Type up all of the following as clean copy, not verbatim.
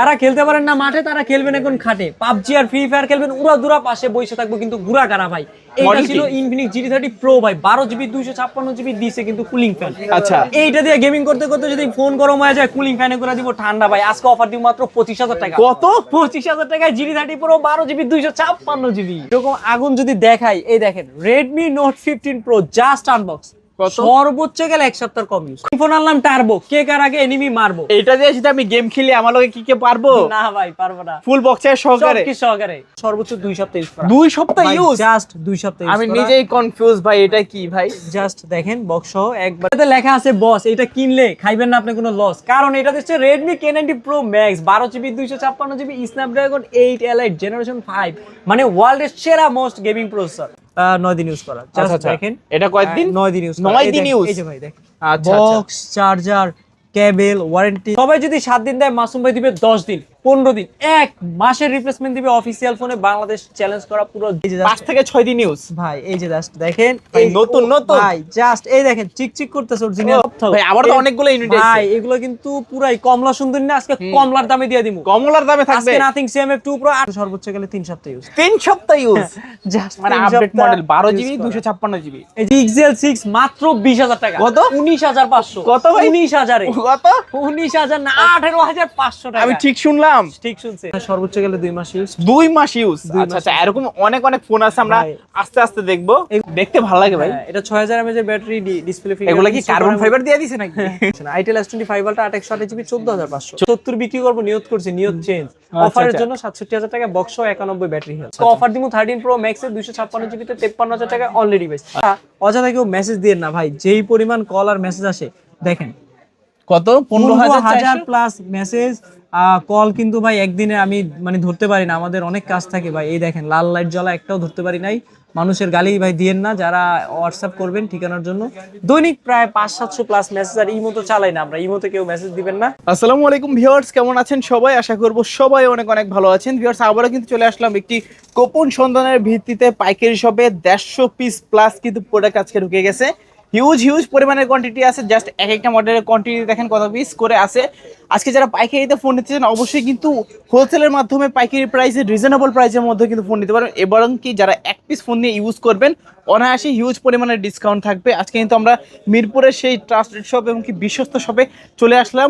তারা খেলতে পারেন না মাঠে, তারা খেলবেন এখন খাটে। পাবজি আর ফ্রি ফায়ার খেলবেন উড়া দুরা পাশে বসে থাকবো, কিন্তু গুড়া কারা ভাই। এইটা ছিল ইনফিনিক্স GT30 Pro ভাই, 12GB 256GB দিছে কিন্তু কুলিং ফ্যান। আচ্ছা, এইটা দিয়ে গেমিং করতে করতে যদি ফোন গরম হয়ে যায়, কুলিং ফ্যানে করে দিব ঠান্ডা ভাই। আজকে অফার দিব মাত্র 25,000 টাকা। কত? 25,000 টাকায় GT30 Pro 12GB 256GB। এরকম আগুন যদি দেখাই, এই দেখেন Redmi Note 15 Pro just unbox, সর্বোচ্চ গেলে এক সপ্তাহ কম ইউজ। ফোন আনলাম টার্বো, কে কার আগে এনিমি মারবো। এটা দিয়ে যদি আমি গেম খেলি আমার লগে কি পারবো? না ভাই পারবো না। ফুল বক্সের সহকারে সবকিছু সহকারে সর্বোচ্চ 2 সপ্তাহ ইউজ করা। 2 সপ্তাহ ইউজ? জাস্ট 2 সপ্তাহ ইউজ। আমি নিজেই কনফিউজ ভাই, এটা কি ভাই? জাস্ট দেখেন বক্স সহ একবার এতে লেখা আছে বস। এটা কিনলে খাইবেন না আপনি কোনো লস, কারণ এটা হচ্ছে Redmi K90 Pro Max 12GB 256GB Snapdragon 8 Elite Generation 5, মানে ওয়ার্ল্ডের সেরা মোস্ট গেমিং প্রসেসর। 9 দিন ইউজ করা। জাস্ট দেখেন এটা কয়দিন? 9 দিন ইউজ। 9 দিন ইউজ। এই যে ভাই দেখেন, আচ্ছা, বক্স, চার্জার, কেবল, ওয়ারেন্টি সবাই যদি 7 দিন দেয়, মাসুম ভাই দিবে 10 দিন, 15 দিন, 1 মাসের রিপ্লেসমেন্ট দিবে অফিসিয়াল ফোনে। বাংলাদেশ চ্যালেঞ্জ করা পুরো 5 থেকে 6 দিন ইউজ ভাই। এই যে জাস্ট দেখেন, ভাই, নতুন ভাই জাস্ট এই দেখেন চিকচিক করতেছে অরিজিনাল ভাই। আবার তো অনেকগুলো ইউনিট আছে ভাই, এগুলো কিন্তু পুরাই কমলা সুন্দরী না। আজকে কমলার দামে দিয়ে দিমু। কমলার দামে থাকবে আজকে নাথিং CMF2 Pro সর্বোচ্চ গেলে 3 সপ্তাহ ইউজ। 3 সপ্তাহ ইউজ জাস্ট মানে আপডেট মডেল 12GB 256GB। এই যে Pixel 6 মাত্র 20,000 টাকা। কত? 19,500। কত ভাই? 19,000 এ। কত? 19,000 না 18,500 টাকা। আমি ঠিক শুনলাম? ঠিক শুনছে। সর্বোচ্চ গেলে 2 মাস ইউজ। 2 মাস ইউজ। আচ্ছা আচ্ছা, এরকম অনেক অনেক ফোন আছে, আমরা আস্তে আস্তে দেখবো। দেখতে ভালো লাগে ভাই। এটা 6000 mAh এর ব্যাটারি, ডিসপ্লে ফিঙ্গার। এগুলা কি কার্বন ফাইবার দিয়ে দিছে নাকি? Itel S25 Ultra 828GB 14,500। 70 বিক্রি করব নিয়ত করছি, নিয়ত চেঞ্জ। অফারের জন্য 67,000 টাকা বক্স সহ 91 ব্যাটারি আছে। তো অফার দিমু 13 Pro Max এর 256GB তে 53,000 টাকা অলরেডি বেস্ট। অযথা কেউ মেসেজ দিয়েন না ভাই, যেই পরিমাণ কল আর মেসেজ আসে দেখেন কত? 15,000 প্লাস মেসেজ কল, কিন্তু ভাই একদিনে আমি মানে ধরতে পারি না, আমাদের অনেক কাজ থাকে ভাই। এই দেখেন লাল লাইট জ্বলা, একটাও ধরতে পারি নাই। মানুষের গালি ভাই দিয়েন না যারা হোয়াটসঅ্যাপ করবেন ঠিকানার জন্য। দৈনিক প্রায় 500-700 প্লাস মেসেজ, আর ইমো তো চালাই না আমরা, ইমোতে কেউ মেসেজ দিবেন না। আসসালামু আলাইকুম ভিউয়ার্স, কেমন আছেন সবাই? আশা করব সবাই অনেক অনেক ভালো আছেন। ভিউয়ার্স, আবারও কিন্তু চলে আসলাম একটি গোপন সন্ধানের ভিত্তিতে পাইকারি শপে। 150 পিস প্লাস কিন্তু প্রোডাক্ট আজকে ঢুকে গেছে। হিউজ পরিমাণের কোয়ান্টিটি আছে। জাস্ট এক একটা মডেলের কোয়ান্টিটি দেখেন কত পিস করে আছে। আজকে যারা পাইকারিতে ফোন নিতে চান অবশ্যই কিন্তু হোলসেলের মাধ্যমে পাইকারি প্রাইসে রিজনেবল প্রাইসের মধ্যে কিন্তু ফোন নিতে পারেন, এবং কি যারা এক পিস ফোন নিয়ে ইউজ করবেন অনায়াসে হিউজ পরিমাণের ডিসকাউন্ট থাকবে। আজকে কিন্তু আমরা মিরপুরের সেই ট্রাস্টেড শপ এবং কি বিশ্বস্ত শপে চলে আসলাম।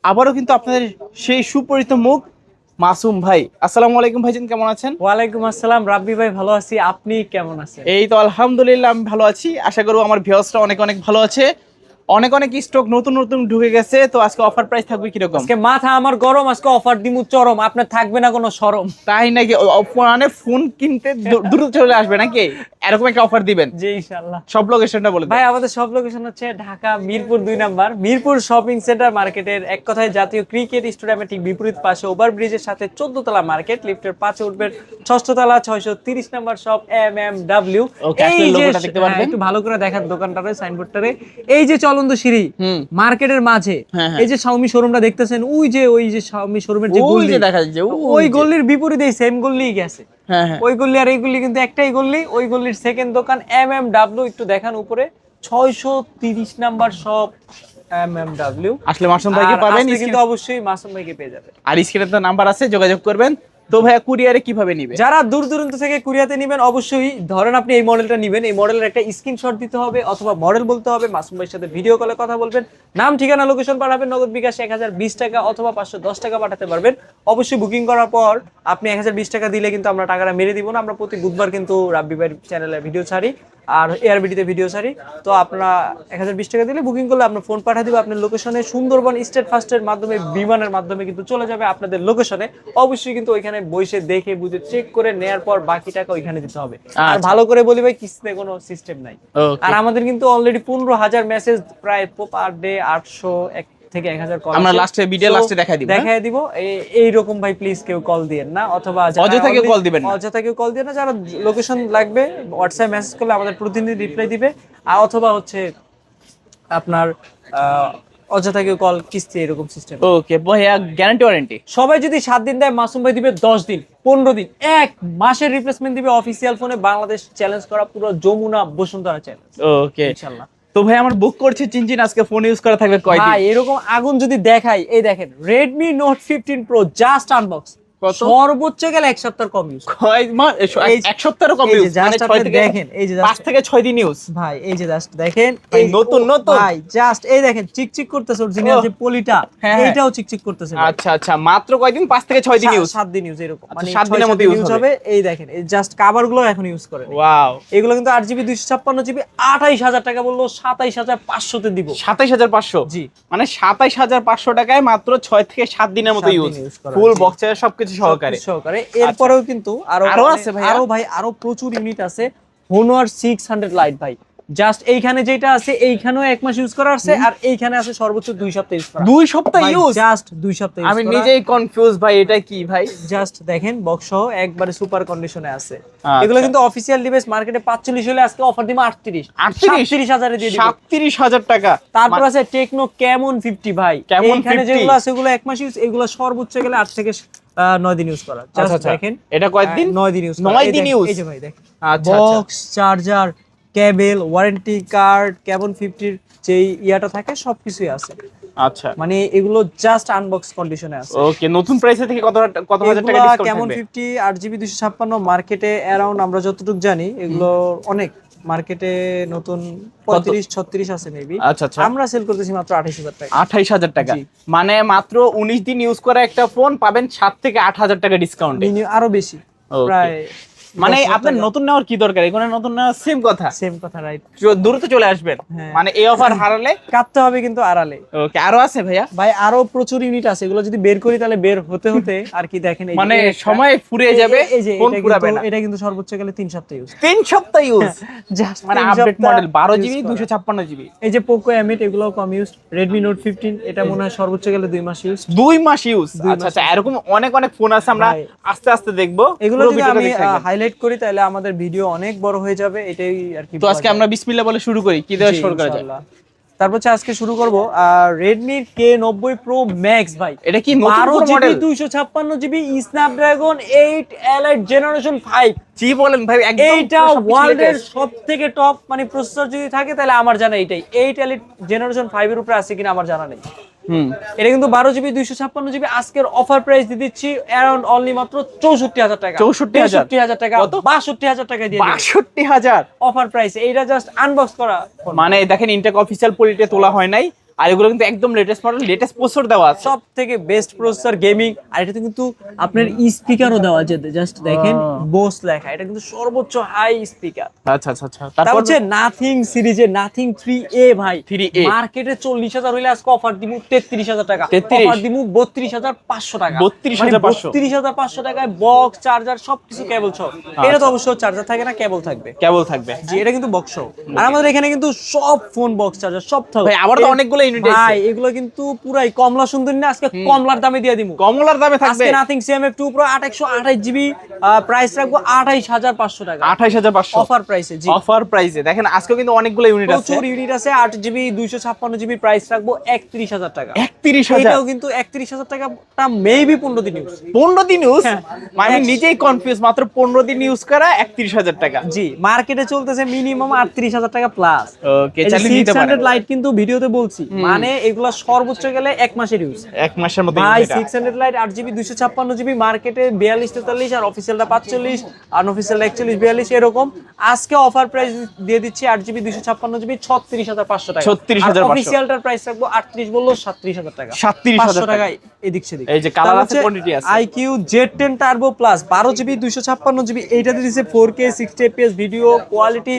আবারও কিন্তু আপনাদের সেই সুপরিচিত মুখ মাসুম ভাই। আসসালামু আলাইকুম ভাইজান, কেমন আছেন? ওয়ালাইকুম আসসালাম রাব্বি ভাই, ভালো আছি, আপনি কেমন আছেন? এই তো আলহামদুলিল্লাহ আমি ভালো আছি। আশা করবো আমার ভিউয়ার্সরা অনেক অনেক ভালো আছে। অনেক স্টক নতুন ঢুকে গেছে। তো আজকে অফার প্রাইস থাকবে কিরকম? আজকে মাথা আমার গরম, আজকে অফার দিমু চরম, আপনার থাকবে না কোনো শরম। তাই নাকি? মানে ফোন কিনতে দ্রুত চলে আসবে নাকি, এরকম একটা অফার দিবেন? জি ইনশাআল্লাহ। সব লোকেশনটা বলে ভাই আমাদের সব লোকেশন হচ্ছে Dhaka Mirpur 2 number, Mirpur shopping centre মার্কেটের এক কথায় জাতীয় ক্রিকেট স্টেডিয়ামের ঠিক বিপরীত পাশে ওভারব্রিজের সাথে 14 তলা মার্কেট, লিফটের 5 উঠবেন 6ষ্ঠ তলা 630 নাম্বার শপ MMW। এই যে দেখতে পারবেন, একটু ভালো করে দেখান দোকানটারে, সাইনবোর্ডটারে। এই যে চলন্ত সিঁড়ি মার্কেটের মাঝে, এই যে Xiaomi শোরুমটা দেখতেছেন, ওই যে Xiaomi শোরুমের যে গলি দেখা যাচ্ছে, ওই গলির বিপরীতে এই সেম গলিই গেছে। হ্যাঁ ওই গলি আর এই গলি কিন্তু একটাই গলি। ওই গলির সেকেন্ড দোকান MMW, একটু দেখান উপরে 630 নাম্বার শপ MMW। আসলে মাসুম ভাইকে পাবেন, কিন্তু অবশ্যই মাসুম ভাইকে পেয়ে যাবেন। আর স্ক্রিনে তো নাম্বার আছে, যোগাযোগ করবেন। তো ভাইয়া কুরিয়ারে কিভাবে নিবে? যারা দূর দূরান্ত থেকে কুরিয়াতে নেবেন অবশ্যই ধরেন আপনি এই মডেলটা নেবেন, এই মডেলের একটা স্ক্রিনশট দিতে হবে অথবা মডেল বলতে হবে, মাসুম ভাইয়ের সাথে ভিডিও কলে কথা বলবেন, নাম ঠিকানা লোকেশন পাঠাবেন, নগদ বিকাশ 1020 টাকা অথবা 510 টাকা পাঠাতে পারবেন। অবশ্যই বুকিং করার পর আপনি 1020 টাকা দিলে কিন্তু আমরা টাকাটা মেরে দিব না। আমরা প্রতি বুধবার কিন্তু রাব্বি ভাইয়ের চ্যানেলে ভিডিও ছাড়ি আর ARBD তে ভিডিও ছাড়ি। তো আপনারা 1020 টাকা দিলে বুকিং করলে আপনার ফোন পাঠিয়ে দিব আপনার লোকেশনে। সুন্দরবন স্টেট ফার্স্টের মাধ্যমে, বিমানের মাধ্যমে কিন্তু চলে যাবে আপনাদের লোকেশনে। অবশ্যই কিন্তু ওইখানে বসে দেখে বুঝে চেক করে নেয়ার পর বাকি টাকা ওইখানে দিতে হবে। আর ভালো করে বলি ভাই, কিস্তিতে কোনো সিস্টেম নাই। আর আমাদের কিন্তু অলরেডি 15,000 মেসেজ, প্রায় পার ডে 800 থেকে 1000 কল আমরা লাস্টে ভিডিও লাস্টে দেখাই দিব। এই রকম ভাই প্লিজ কেউ কল দিয়েন না, অথবা অযথা কেউ কল দিবেন না, অযথা কেউ কল দিবেন না। যারা লোকেশন লাগবে হোয়াটসঅ্যাপ মেসেজ করলে আমাদের প্রতিনিধি রিপ্লাই দিবে, আর অথবা হচ্ছে আপনার অযথা কেউ কল কিস্তি এরকম সিস্টেম। ওকে ভাইয়া, গ্যারান্টি ওয়ারেন্টি? সবাই যদি 7 দিন দেয় মাসুম ভাই দিবে 10 দিন, 15 দিন, 1 মাসের রিপ্লেসমেন্ট দিবে অফিসিয়াল ফোনে। বাংলাদেশ চ্যালেঞ্জ করা পুরো যমুনা বসুন্ধরা চ্যালেঞ্জ। ওকে ইনশাআল্লাহ। তো ভাই আমার বুক করছে চিনচিন, আজকে ফোন ইউজ করা থাকবে কয়দিন? ভাই এরকম আগুন যদি দেখাই, এই দেখেন Redmi Note 15 Pro just unbox, কত? সর্বোচ্চ গেলে এক সপ্তাহ কম ইউজ। কয় মাস? এক সপ্তাহেরও কম এই যে ইউজ, মানে just 6 আপনি থেকে দেখেন, এই যে 5 থেকে 6 দিন ইউজ। ভাই এই যে জাস্ট দেখেন, ভাই, এই নতুন। ভাই জাস্ট এই দেখেন চিকচিক করতেছে, অরিজিনাল যে পলিটা হ্যাঁ। এইটাও চিকচিক করতেছে ভাই। আচ্ছা আচ্ছা, মাত্র কয়দিন? 5 থেকে 6 দিন ইউজ। 7 দিন ইউজ এরকম, মানে 7 দিনের মতো ইউজ হবে। এই দেখেন এই জাস্ট কভার গুলো এখন ইউজ করে। ওয়াও, এগুলো কিন্তু 8GB 256GB 28000 টাকা বললো 27500 তে দিব। 27500? জি, মানে 27500 টাকায় মাত্র 6 থেকে 7 দিনের মতো 7 ইউজ, দিন use করা, ফুল জি। বক্সের সবকিছু সহকারে। এরপরেও কিন্তু আরো আছে ভাইয়া? আরো প্রচুর ইউনিট আছে। Honor 600 Lite ভাই, জাস্ট এইখানে যেটা আছে এইখানেও 1 মাস ইউজ করা আছে, আর এইখানে আছে সর্বোচ্চ 2 সপ্তাহ ইউজ করা। 2 সপ্তাহ ইউজ? জাস্ট 2 সপ্তাহ ইউজ আমি করা। নিজেই কনফিউজ ভাই, এটা কি ভাই? জাস্ট দেখেন বক্স সহ একবারে সুপার কন্ডিশনে আছে। আচ্ছা। এগুলো কিন্তু অফিশিয়াল ডিভাইস, মার্কেটে 45 হলে আজকে অফার দিব 38 37000 এ দিয়ে দিব। 37000 টাকা। তারপর আছে টেকনো ক্যামন 50 ভাই, Camon এইখানে 50 যেগুলো আছে এগুলো 1 মাস ইউজ, এগুলো সর্বোচ্চ গেলে 8 থেকে 9 দিন ইউজ করা। জাস্ট আচ্ছা, দেখেন এটা কয়দিন? 9 দিন ইউজ 9 দিন ইউজ। এই যে ভাই দেখেন, আচ্ছা আচ্ছা। বক্স, চার্জার, কেবল, ওয়ারেন্টি কার্ড, ক্যামন 50 এর যে ইয়াটা থাকে সবকিছুই আছে। আচ্ছা, মানে এগুলো জাস্ট আনবক্স কন্ডিশনে আছে। ওকে। নতুন প্রাইসে থেকে কত হাজার টাকা এগুলা ডিসকাউন্ট কেমন থাকবে? 50 8GB 256 মার্কেটে অ্যারাউন্ড আমরা যতটুকু জানি এগুলো অনেক, মার্কেটে নতুন 35 36 আছে মেবি। আচ্ছা আচ্ছা, আমরা সেল করতেছি মাত্র 28000 টাকা। 28000 টাকা। জি। মানে মাত্র 19 দিন ইউজ করা একটা ফোন পাবেন 7 থেকে 8000 টাকা ডিসকাউন্ট। আরো বেশি, Okay. প্রায় মানে আপনার নতুন নেওয়ার কি দরকার? এখানে নতুন নেওয়ার সেম কথা, সেম কথা, রাইট। দ্রুত চলে আসবেন। হ্যাঁ। মানে এই অফার হারালে কাটতে হবে কিন্তু আড়ালে। ওকে। আরো আছে ভাইয়া? ভাই আরো প্রচুর ইউনিট আছে, এগুলো যদি বের করি তাহলে বের হতে হতে আর কি দেখেন, এই যে মানে একটা- সময় ফুরিয়ে যাবে, এই যে ফোন এটা ফুরাবে কিন্তু- না। এটা কিন্তু সর্বোচ্চ গেলে 3 সপ্তাহ ইউজ। 3 সপ্তাহ ইউজ, জাস্ট মানে আপডেট মডেল 12GB 256GB। এই যে পোকো M8 এগুলো কম ইউজ। Redmi Note 15 এটা মনে হয় সর্বোচ্চ গেলে 2 মাস ইউজ। 2 মাস ইউজ। 2 আচ্ছা মাস আচ্ছা, এরকম অনেক ফোন আছে, আমরা ভাই। আস্তে আস্তে দেখবো। এগুলো পুরো যদি ভিডিওটা আমি দেখতে থাকবেন। হাইলাইট করি তাহলে আমাদের ভিডিও অনেক বড় হয়ে যাবে, এটাই আর কি। তো আজকে আমরা বিসমিল্লাহ বলে শুরু করি, কি দেওয়া জি, শুরু করা যায়? ইনশাআল্লাহ। তারপর হচ্ছে আজকে শুরু করব Redmi K90 Pro Max ভাই। এটা কি নতুন 12GB model? 256GB Snapdragon 8 Elite Generation 5। জি বলেন ভাই, একদম এইটা পুরো সবকিছু ওয়ার্ল্ডের latest। সবথেকে টপ মানে প্রসেসর যদি থাকে তাহলে আমার জানা এটাই। 8 Elite Generation 5 এর উপরে আছে কিনা আমার জানা নেই। হুম। এটা কিন্তু 12GB 256GB আজকের অফার প্রাইস দিয়ে দিচ্ছি অ্যারাউন্ড অনলি মাত্র 64000 টাকা। 64000 63000 টাকা, কত? 62000 টাকা দিয়ে 62000? অফার প্রাইসে। এইটা জাস্ট আনবক্স করা ফোন। মানে দেখেন, ইনটেক অফিসিয়াল পলিটে তোলা হয় নাই, আর এগুলো কিন্তু একদম লেটেস্ট মডেল, লেটেস্ট প্রসেসর দেওয়া আছে। সব থেকে বেস্ট প্রসেসর গেমিং, আর এটাতে কিন্তু আপনার স্পিকারও দেওয়া আছে। জাস্ট দেখেন বোস লেখা, এটা কিন্তু সর্বোচ্চ হাই স্পিকার। আচ্ছা আচ্ছা আচ্ছা। তারপর তারপর হচ্ছে নাথিং সিরিজের নাথিং 3A ভাই। 3A মার্কেটে 40000 হইলে আজকে অফার দিমু 33000 টাকা। 33? অফার দিমু 32500 টাকা। 32500? 32500 টাকায় বক্স, চার্জার সবকিছু কেবল সহ। এটা তো অবশ্য চার্জার থাকে না, কেবল থাকবে। কেবল থাকবে। জি, এটা কিন্তু বক্স সহ। আর আমাদের এখানে কিন্তু সব ফোন বক্স, চার্জার সব থাকবে। ভাই, আবার তো অনেকগুলো ইউনিট আছে। ভাই এগুলো কিন্তু পুরাই কমলা সুন্দরী না, আজকে কমলার দামে দিয়ে দিমু। কমলার দামে থাকবে? আজকে nothing CMF2 Pro 828GB price রাখবো 28500 টাকা। 28500 অফার প্রাইসে। জি, অফার প্রাইসে। দেখেন আজকে কিন্তু অনেকগুলো ইউনিট আছে, প্রচুর ইউনিট আছে। 8GB 256GB প্রাইস রাখবো 31000 টাকা। 31000? এটাও কিন্তু 31000 টাকাটা মেবি 15 দিন ইউজ। 15 দিন ইউজ? হ্যাঁ। মানে আমি নিজেই কনফিউজ, মাত্র 15 দিন ইউজ করা 31000 টাকা। জি, মার্কেটে চলতেছে মিনিমাম 38000 টাকা প্লাস। ওকে, চাইলে নিতে পারেন। 600 লাইট কিন্তু ভিডিওতে বলছি, মানে এগুলা সর্বোচ্চ গেলে 1 মাসের ইউজ। 1 মাসের মধ্যে ভাই এটা। 600 লাইট 8GB 256GB মার্কেটে 42 43, আর অফিসিয়ালটা 45, আনঅফিসিয়ালটা 41 42 এরকম। আজকে অফার প্রাইস দিয়ে দিচ্ছি 8GB 256GB 36500 টাকা। 36500। অফিসিয়ালটার প্রাইস রাখবো 38 বললো 37000 টাকা। 37000 500 টাকা এদিক সেদিক। এই যে কালার আছে, কোয়ান্টিটি আছে। IQ Z10 Turbo Plus 12GB 256GB, এইটাতে দিছে 4K 60 fps video quality.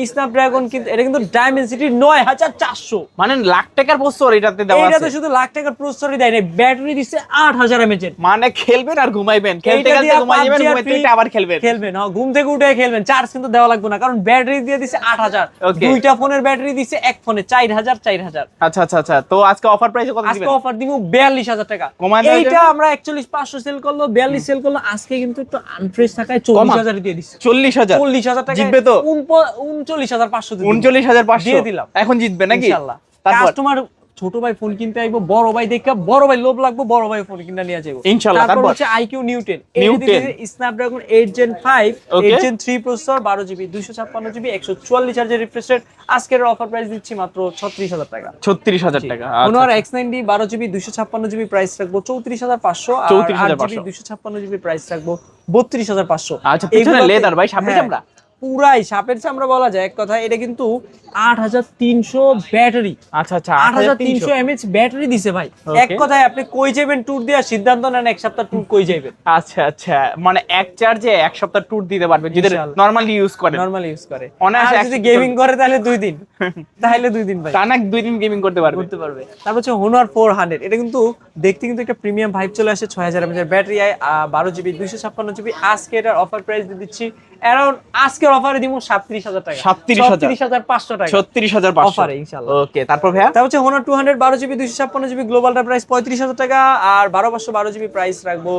Snapdragon কিন্তু এটা কিন্তু ডাইমেনসিটি 9400। মানে লাখ টাকার প্রসেসর এটাতে দেওয়া এইটাতে আছে। শুধু লাখ টাকার প্রসেসরই দেয় না, ব্যাটারি দিচ্ছে 8000 mAh এর। মানে খেলবেন আর ঘুমাইবেন, খেলতে এইটা খেলতে দিয়া ঘুমাই যাবেন, PUBG আর ঘুমাইতে ঘুমাইতে আবার খেলবেন। খেলবেন, হ্যাঁ, ঘুম থেকে উঠে খেলবেন। চার্জ কিন্তু দেওয়া লাগবে না, কারণ ব্যাটারি দিয়ে দিচ্ছে 8000। Okay. দুইটা ফোনের ব্যাটারি দিচ্ছে এক ফোনে 4000। আচ্ছা আচ্ছা আচ্ছা। তো আজকে অফার প্রাইসে কত আজকে দিবেন? অফার দিব 42000 টাকা। কমায় দেওয়ার এইটা জন্য? আমরা 41500 সেল করলো, 42 সেল করলো, আজকে কিন্তু একটু আনফ্রেশ থাকায় 40000 দিয়ে দিচ্ছি। 40000? 40000 টাকা জিতবে তো? 39500 দিয়ে 39500 দিয়ে দিলাম এখন জিতবে নাকি? ইনশাআল্লাহ। তারপর কাস্টমার ছোট ভাই ফোন কিনতে আইবো, বড় ভাই দেখা বড় ভাই লোভ লাগবো, বড় ভাই ফোন কিনে নিয়ে যাবো ইনশাআল্লাহ। তারপর তারপর হচ্ছে iQOO Neo ten Newton। Snapdragon 8 Gen 5 Okay। 8 Gen 3 processor 12GB 256GB 144 হার্জের রিফ্রেশ রেট। আজকের অফার প্রাইস দিচ্ছি মাত্র 36,000 টাকা। 36,000 টাকা। Honor X9D 12GB 256GB price রাখবো 34,500 আর 34,500 8GB 256GB প্রাইস রাখবো 32,500। আচ্ছা, পিছনে লেদার ভাই, সামনে চামড়া। পুরাই সাপের চামড়া বলা যায় এক কথা। এটা কিন্তু 8300 ব্যাটারি। আচ্ছা আচ্ছা, 8300 mAh ব্যাটারি দিছে ভাই। এক কথায় আপনি কই যাবেন ট্যুর দেওয়ার সিদ্ধান্ত নেন, এক সপ্তাহ ট্যুর কই যাবেন। আচ্ছা আচ্ছা, মানে এক চার্জে এক সপ্তাহ ট্যুর দিতে পারবে যদি নরমালি ইউজ করে। নরমালি ইউজ করে, অনায়াসে আর যদি গেমিং করে তাহলে 2 দিন, তাহলে 2 দিন ভাই টানা 2 দিন গেমিং করতে পারবে। তারপর হচ্ছে Honor 400। এটা কিন্তু দেখতে কিন্তু একটা প্রিমিয়াম ভাইব চলে আসে। 6000 mAh ব্যাটারি, 12GB 256GB। আজকে এটার অফার প্রাইস দিয়ে দিচ্ছি অ্যারাউন্ড, আজকের অফারে দিব 37,000 টাকা। 37,500 টাকা 36,500 অফারে ইনশাআল্লাহ। ওকে, তারপর ভাইয়া তারপর হচ্ছে Honor 200 12GB 256GB গ্লোবালটার প্রাইস 35,000 টাকা, আর 12500 12GB প্রাইস রাখবো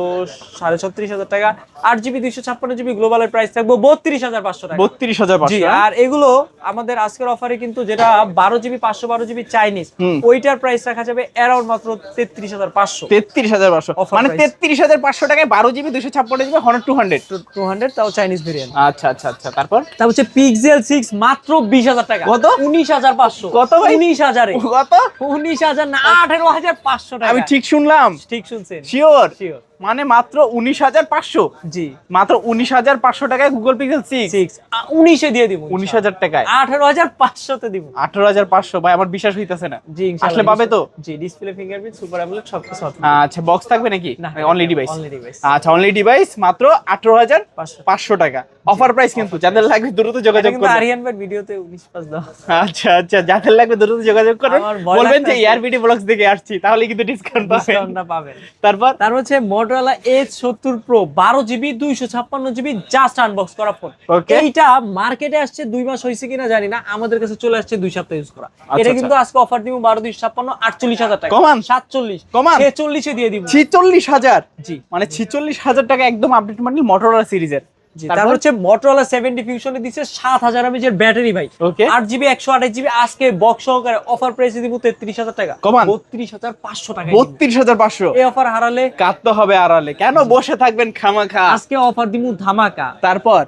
36,500 টাকা। 8GB 256GB গ্লোবালের প্রাইস রাখবো 32,500 টাকা। 32,500। জি, আর এগুলো আমাদের আজকের অফারে কিন্তু যেটা 12GB 512GB চাইনিজ, ওইটার প্রাইস রাখা যাবে অ্যারাউন্ড মাত্র 33,500। 33,500, Offer মানে price। 33,500 টাকায় 12GB 256GB Honor 200। 200 তাও চাইনিজ ভেরিয়েন্ট। আচ্ছা আচ্ছা আচ্ছা, তারপর হচ্ছে Pixel 6 মাত্র 20,000 টাকা। কত? 19,500। কত ভাই? 19,000 এ। কত? 19,000 না, 18,500 টাকা। আমি ঠিক শুনলাম? ঠিক শুনছেন। শিওর? শিওর। মানে মাত্র 19,500? জি, মাত্র 19,500 টাকায় গুগল পিক্সেল 6। 19 এ দিয়ে দিব। 19,000 টাকায় 18,500 তে দিব। 18,500 ভাই, আমার বিশ্বাস হইতাছে না। জি, ইনশাআল্লাহ আসলে পাবে তো? জি, ডিসপ্লে, ফিঙ্গারপ্রিন্ট, সুপার অ্যামোলেড সবকিছু আছে। আচ্ছা, বক্স থাকবে নাকি? না, অনলি ডিভাইস। Only device. আচ্ছা, অনলি ডিভাইস মাত্র 18,500 টাকা। অফার প্রাইস কিন্তু, যাদের লাগবে দ্রুত যোগাযোগ কিন্তু করুন। আরিয়ান ভাই ভিডিওতে 19,500 দাও। আচ্ছা আচ্ছা, যাদের লাগবে দ্রুত যোগাযোগ করুন, আমার ভয় বলবেন যে লাগতাছে। এআরবিডি ব্লগস থেকে আসছি, তাহলে কিন্তু ডিসকাউন্ট পাবেন। ডিসকাউন্টটা পাবেন। তারপর হচ্ছে Motorola H70 Pro 12GB 256GB just unbox করা ফোন। Okay। এইটা মার্কেটে আসছে 2 মাস হইছে কিনা জানি না, আমাদের কাছে চলে আসছে 2 সপ্তাহ ইউজ করা। এটা আচ্ছা। কিন্তু আজকে অফার দিব 12 256 48,000 টাকা। কমান। 47 কমান। 46 এ দিয়ে দিব। 46,000? জি, মানে 46,000 টাকা একদম আপডেট মডেল Motorola সিরিজের। জি। তারপর হচ্ছে Motorola 70 Fusion এ দিছে 7000 mAh এর ব্যাটারি ভাই। Okay। 8GB 128GB আজকে বক্স সহকারে অফার প্রাইসে দিব 33,000 টাকা। কমান। 32,500 টাকা। 32,500? এই অফার হারালে কাটতে হবে আড়ালে, কেন বসে থাকবেন খামাখা? আজকে অফার দিমু ধামাকা। তারপর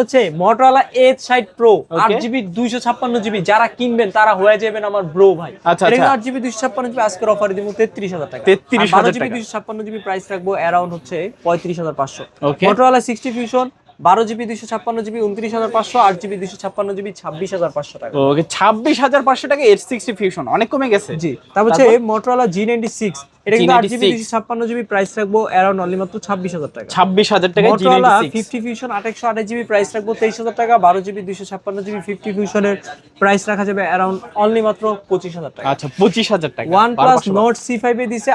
হচ্ছে Motorola H60 Pro Okay। 8GB 256GB যারা কিনবেন তারা হয়ে যাবেন আমার ব্রো ভাই। আচ্ছা, এটা আচ্ছা। 8GB 256GB আজকের অফারে দিব 33,000 টাকা। 33,000 12GB টাকা। 256GB প্রাইস রাখবো অ্যারাউন্ড হচ্ছে 35,500। Okay। Motorola 60 Fusion 12GB 256GB 29,500, 8GB 256GB 26,500 টাকা। ওকে, 26,500 টাকা H60 Fusion, অনেক কমে গেছে। জি, তারপর হচ্ছে Motorola G96। এটা কিন্তু 8GB 256GB প্রাইস রাখবো অ্যারাউন্ড অনলি মাত্র 26,000 টাকা। 26,000 টাকা Motorola G96। 50 Fusion 828GB price রাখবো 23,000 টাকা। 12GB 256GB 50 Fusion-এর প্রাইস রাখা যাবে অ্যারাউন্ড অনলি মাত্র 25,000 টাকা। আচ্ছা, 25,000 টাকা। OnePlus Nord C5 এ দিছে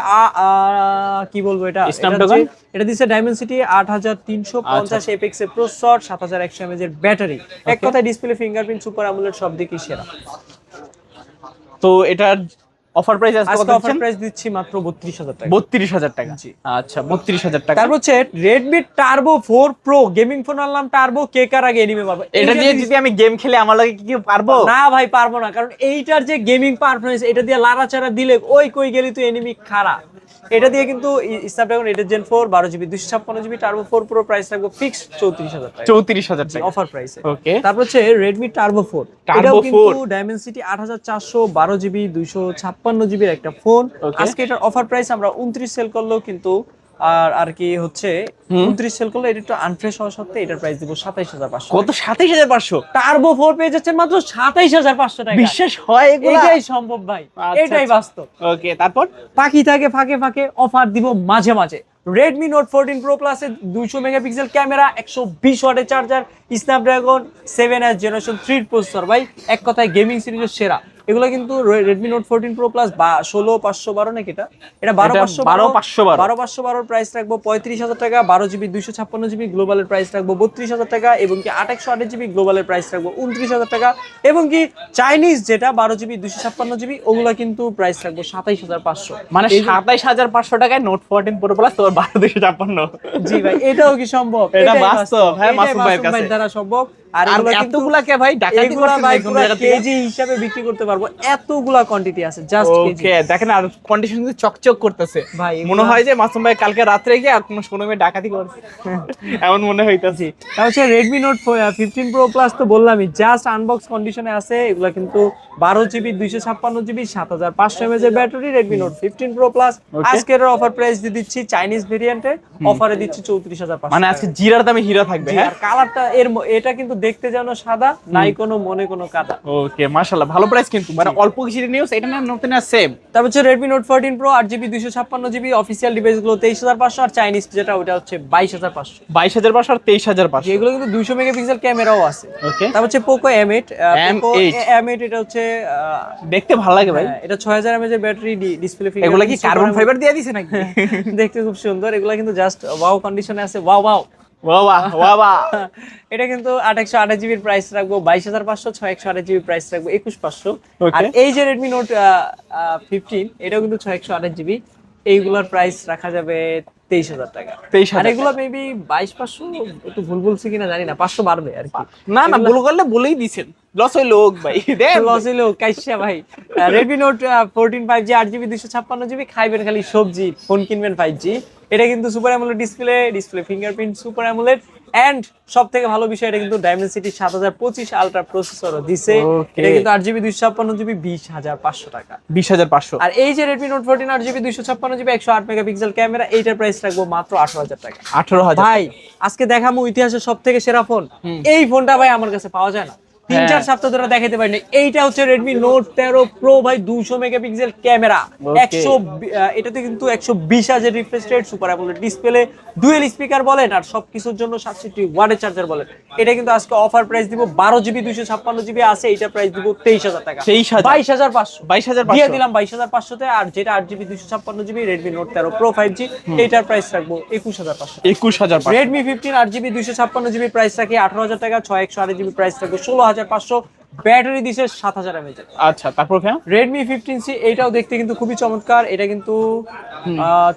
কি বলবো এটা Snapdragon? এটা দিছে Dimensity 8350 Apex এর প্রসেসর, 7100 mAh এর ব্যাটারি। এক কথায় ডিসপ্লে, ফিঙ্গারপ্রিন্ট, সুপার অ্যামোলেড সব দিকই সেরা। তো এটার অফার প্রাইস আজকে কত আজকে অফার দিচ্ছেন? প্রাইস দিচ্ছি মাত্র 32,000 টাকা। 32,000 টাকা। জি। আচ্ছা, 32,000 টাকা। তারপর হচ্ছে Redmi Turbo 4 Pro gaming phone আনলাম, টার্বো কে কার আগে এনিমে পারবো। এটা দিয়ে যদি আমি গেম খেলে আমার লাগে কি পারবো? না ভাই, পারবো না, কারণ এইটার যে গেমিং পারফরম্যান্স, এটা দিয়ে লাড়াচাড়া দিলে ওই কই গেলি তুই এনিমি খাড়া। এটা দিয়ে কিন্তু Snapdragon 8 Gen 4 12GB 256GB Turbo 4 Pro price রাখবো ফিক্সড 34,000 টাকা। 34,000 টাকা অফার প্রাইসে। ওকে। তারপর হচ্ছে Redmi Turbo 4। Turbo এটাও কিন্তু 4 Dimensity 8400 12GB 256GB এর একটা ফোন। আজকে এটার অফার প্রাইস আমরা 29 সেল করলেও কিন্তু আর কি হচ্ছে 29 সেল করলে এটা একটু আনফ্রেশ হওয়া সত্ত্বেও এটার প্রাইস দিব 27,500। কত? 27,500? টার্বো 4 পেয়ে যাচ্ছেন মাত্র 27,500 টাকা। বিশ্বাস হয় এগুলা? এটাই সম্ভব ভাই, এটাই বাস্তব। ওকে, তারপর পাখি থাকে ফাঁকে ফাঁকে, অফার দিব মাঝে মাঝে। Redmi Note 14 Pro Plus এর 200 মেগাপিক্সেল ক্যামেরা, 120 ওয়াটের charger, Snapdragon 7S Generation 3 processor ভাই। এক কথায় গেমিং সিরিজের সেরা। এগুলো কিন্তু Redmi Note 14 Pro Plus 16512 নাকি এটা 12512 প্রাইস রাখবো 35,000 টাকা। 12GB 256GB গ্লোবালের প্রাইস রাখবো 32,000 টাকা, এবং কি 828GB গ্লোবালের প্রাইস রাখবো 29,000 টাকা, এবং কি চাইনিজ যেটা 12GB 256GB ওগুলা কিন্তু প্রাইস রাখবো 27,500। মানে 27,500 টাকায় Note 14 Pro Plus তোমার 12,256। জি ভাই, এটাও কি সম্ভব? এটা বাস্তব, হ্যাঁ, মাসুম ভাইয়ের কাছে দ্বারা সম্ভব। আর আর এগুলা কিন্তু এতগুলা কে ভাই ডাকাতি এগুলা করছেন ভাই কোন পুরো জায়গা থেকে? কেজি হিসাবে বিক্রি করতে পারবো, এতগুলা কোয়ান্টিটি আছে, জাস্ট কেজি ওকে, দেখেন আর কন্ডিশন কিন্তু চকচক করতেছে ভাই। মনে হয় যে মাসুম ভাই কালকে রাত্রে গিয়ে আর কোনো শোরুমে ডাকাতি করছে এমন মনে হইতাছে। তা হচ্ছে Redmi Note 15 Pro Plus তো বললামই, জাস্ট আনবক্স কন্ডিশনে আছে। এগুলা কিন্তু 12GB 256GB 7500 mAh এর battery, Redmi Note 15 Pro Plus। Okay. আজকের অফার প্রাইস দিয়ে দিচ্ছি চাইনিজ ভেরিয়েন্টে, অফারে দিচ্ছি 34500। মানে আজকে জিরার দামে হীরা থাকবে, হ্যাঁ? আর কালারটা এটা কিন্তু দেখতে যেন সাদা, নাই কোনো মনে কোনো কাদা। ওকে, মাশাআল্লাহ, ভালো প্রাইস কিন্তু, মানে অল্প কিছু নিউজ, এটা না নতুন না সেম। তারপর হচ্ছে Redmi Note 14 Pro 8GB 256GB, official device গুলো 23500, আর চাইনিজ যেটা ওটা হচ্ছে 22500। 22500 আর 23500। যেগুলো কিন্তু 200 মেগাপিক্সেল ক্যামেরাও আছে। ওকে, তারপর হচ্ছে Poco M8 M8 M8 এটা হচ্ছে দেখতে ভালো লাগে ভাই। এটা 6000 mAh এর ব্যাটারি, ডিসপ্লে ফিঙ্গার। এগুলা কি কার্বন ফাইবার দিয়ে দিছে নাকি? দেখতে খুব সুন্দর, এগুলা কিন্তু জাস্ট ওয়াও কন্ডিশনে আছে। ওয়াও ওয়াও বাহ বাহ বাহ। এটা কিন্তু 828GB এর প্রাইস রাখবো 22500, 6128GB প্রাইস রাখবো 21500। Okay. আর এই যে Redmi Note 15 এটাও কিন্তু 6128GB, এইগুলোর প্রাইস রাখা যাবে 23000 টাকা। 23000 আর এগুলো মেবি 22500, একটু ভুল বলছি কিনা জানি না, 500 বাড়বে আর কি। না না, ভুল করলে বলেই দিছেন, লস হইলো হোক ভাই, দেন লস হইলো কাইসা ভাই। Redmi Note 14 5G 8GB 256GB, খাইবেন খালি সবজি, ফোন কিনবেন 5G। এটা কিন্তু super AMOLED display fingerprint, super AMOLED, and সব থেকে ভালো বিষয় এটা কিন্তু Dimensity 7025 আলট্রা প্রসেসরও দিছে। Okay. এটা কিন্তু 8GB 256GB 20500 টাকা। 20500। আর এই যে Redmi Note 14 8GB 256GB 108 megapixel camera, এইটার প্রাইস রাখবো মাত্র 18000 টাকা। 18000 ভাই আজকে দেখামু ইতিহাসের সব থেকে সেরা ফোন। এই ফোনটা ভাই আমার কাছে পাওয়া যায় না, 3-4 সপ্তাহ ধরে দেখাতে পারিনি। এইটা হচ্ছে Redmi Note 13 Pro ভাই, 200 মেগাপিক্সেল ক্যামেরা, এটাতে কিন্তু 120Hz refresh rate, super AMOLED display, dual speaker বলেন আর সবকিছুর জন্য 67 ওয়াটের চার্জার বলেন। এটা কিন্তু আজকে অফার প্রাইস দিব 12GB 256GB আছে, এটা প্রাইস দিব 23000 টাকা। 22500 22500 দিয়ে দিলাম 22500 তে। আর যেটা 8GB 256GB Redmi Note 13 Pro 5G, এইটার প্রাইস রাখবো 21500। 21500। Redmi 15 8GB 256GB প্রাইস রাখি 18000 টাকা, 6128GB প্রাইস রাখবো 16500, ব্যাটারি দিছে 7000 mAh। আচ্ছা, তারপর কেন? Redmi 15C এইটাও দেখতে কিন্তু খুবই চমৎকার। এটা কিন্তু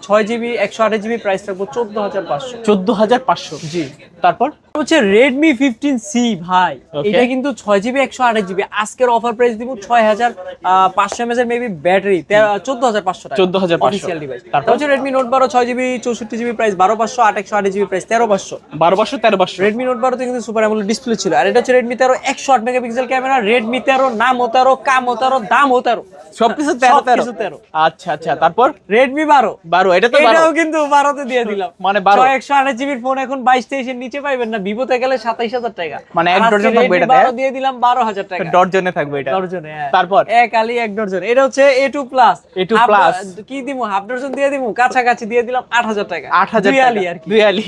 6GB 128GB প্রাইস রাখবো 14500। 14500। জি। তারপর হচ্ছে Redmi 15C ভাই, Okay. এটা কিন্তু 6GB 128GB, আজকের অফার প্রাইস দিব 6500 mAh মেবি ব্যাটারি, 14500 টাকা। 14500 অফিশিয়াল ডিভাইস। তারপর? তারপর হচ্ছে Redmi Note 12 6GB 64GB price 12500, 128GB price 13500। 12500 13500। Redmi Note 12 তে কিন্তু সুপার অ্যামোলেড ডিসপ্লে ছিল। আর এটা হচ্ছে Redmi 13 108 মেগাপিক্সেল ক্যামেরা, Redmi 13 নামও 13, কামও 13, দামও 13, সবকিছু 13 13। আচ্ছা আচ্ছা, তারপর Redmi 12 12, এটা তো 12। এটাও কিন্তু 12 তে দিয়ে দিলাম। মানে 12 128GB এর ফোন এখন 22-23 এর নিচে পাইবেন না, ভিভোতে গেলে 27000 টাকা। মানে এক আর আজকে ডজন থাকবে Redmi এটাতে, 12 দিয়ে দিলাম 12000 টাকা। ডজনে থাকবে এটা। ডজনে, হ্যাঁ। তারপর এক আলি এক ডজন। এটা হচ্ছে A2 প্লাস। A2 plus। কি দিমু, হাফ ডজন দিয়ে দিমু, কাছাকাছি দিয়ে দিলাম 8000 টাকা। 8000 দুই টাকা আলি আর কি। দুই আলি।